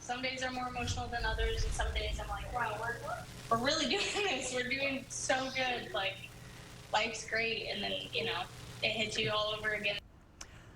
Some days are more emotional than others, and some days I'm like, wow, we're really doing this. We're doing so good. Like, life's great. And then, it hits you all over again.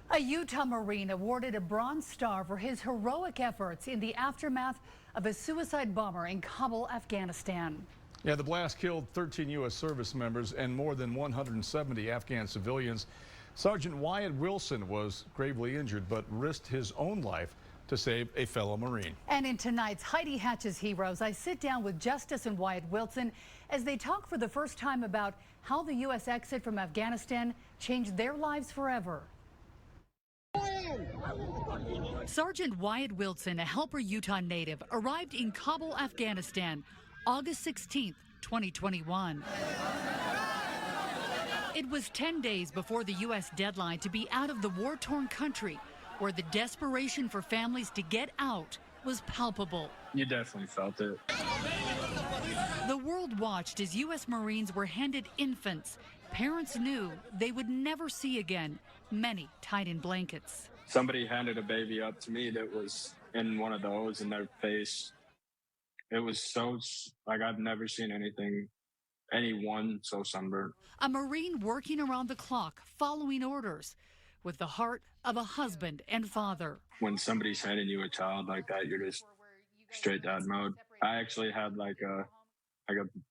A Utah Marine awarded a Bronze Star for his heroic efforts in the aftermath of a suicide bomber in Kabul, Afghanistan. Yeah, the blast killed 13 U.S. service members and more than 170 Afghan civilians. Sergeant Wyatt Wilson was gravely injured but risked his own life to save a fellow Marine. And in tonight's Heidi Hatch's Heroes, I sit down with Justice and Wyatt Wilson as they talk for the first time about how the U.S. exit from Afghanistan changed their lives forever. Sergeant Wyatt Wilson, a Helper, Utah native, arrived in Kabul, Afghanistan, August 16th, 2021. It was 10 days before the U.S. deadline to be out of the war-torn country, where the desperation for families to get out was palpable. You definitely felt it. The world watched as U.S. Marines were handed infants parents knew they would never see again, many tied in blankets. Somebody handed a baby up to me that was in one of those in their face. It was so, like, I've never seen anyone so sunburned. A Marine working around the clock, following orders, with the heart of a husband and father. When somebody's handing you a child like that, you're just straight dad mode. I actually had like a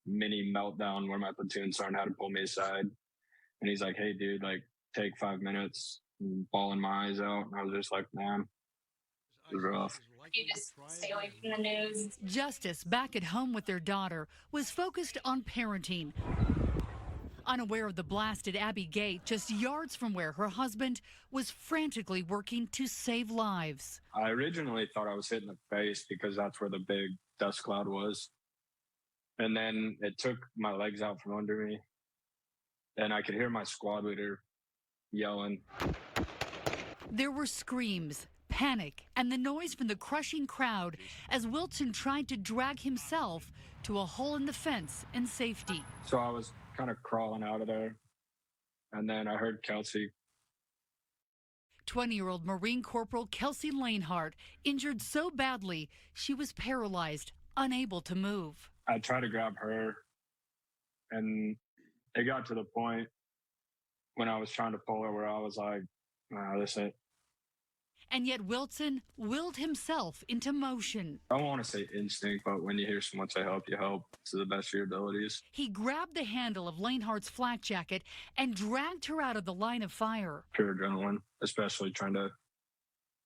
mini meltdown where my platoon sergeant had to pull me aside. And he's like, hey, dude, like, take 5 minutes, and bawling my eyes out. And I was just like, man, it was rough. You just stay away from the news. Justice, back at home with their daughter, was focused on parenting. Unaware of the blast at Abbey Gate, just yards from where her husband was frantically working to save lives. I originally thought I was hit in the face because that's where the big dust cloud was. And then it took my legs out from under me. And I could hear my squad leader yelling. There were screams, panic, and the noise from the crushing crowd as Wilson tried to drag himself to a hole in the fence in safety. So I was kind of crawling out of there. And then I heard Kelsey. 20-year-old Marine Corporal Kelsey Lanehart injured so badly she was paralyzed, unable to move. I tried to grab her, and it got to the point when I was trying to pull her where I was like, nah, this ain't. And yet Wilson willed himself into motion. I don't want to say instinct, but when you hear someone say help, you help to the best of your abilities. He grabbed the handle of Lanehart's flak jacket and dragged her out of the line of fire. Pure adrenaline, especially trying to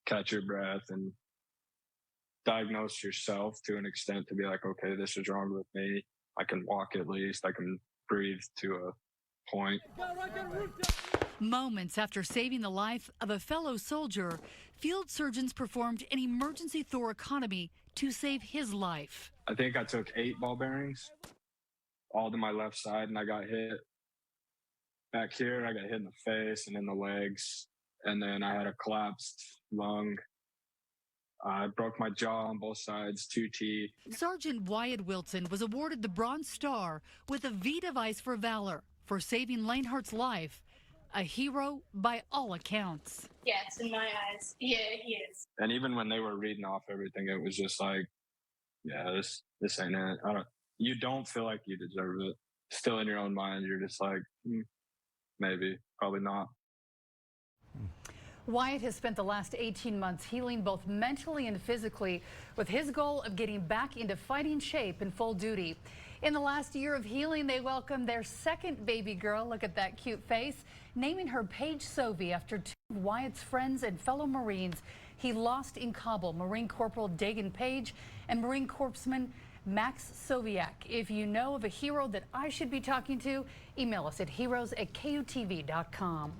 catch your breath and diagnose yourself to an extent to be like, okay, this is wrong with me. I can walk at least. I can breathe to a point. Moments after saving the life of a fellow soldier, field surgeons performed an emergency thoracotomy to save his life. I think I took 8 ball bearings, all to my left side, and I got hit back here. I got hit in the face and in the legs, and then I had a collapsed lung. I broke my jaw on both sides, 2 teeth. Sergeant Wyatt Wilson was awarded the Bronze Star with a V device for valor for saving Lanehart's life. A hero by all accounts. Yes, in my eyes. Yeah, he is. And even when they were reading off everything, it was just like, yeah, this ain't it. You don't feel like you deserve it. Still in your own mind, you're just like, maybe, probably not. Wyatt has spent the last 18 months healing both mentally and physically with his goal of getting back into fighting shape in full duty. In the last year of healing, they welcomed their second baby girl. Look at that cute face. Naming her Paige Sovey after 2 of Wyatt's friends and fellow Marines he lost in Kabul, Marine Corporal Dagan Page and Marine Corpsman Max Soviak. If you know of a hero that I should be talking to, email us at heroes@KUTV.com.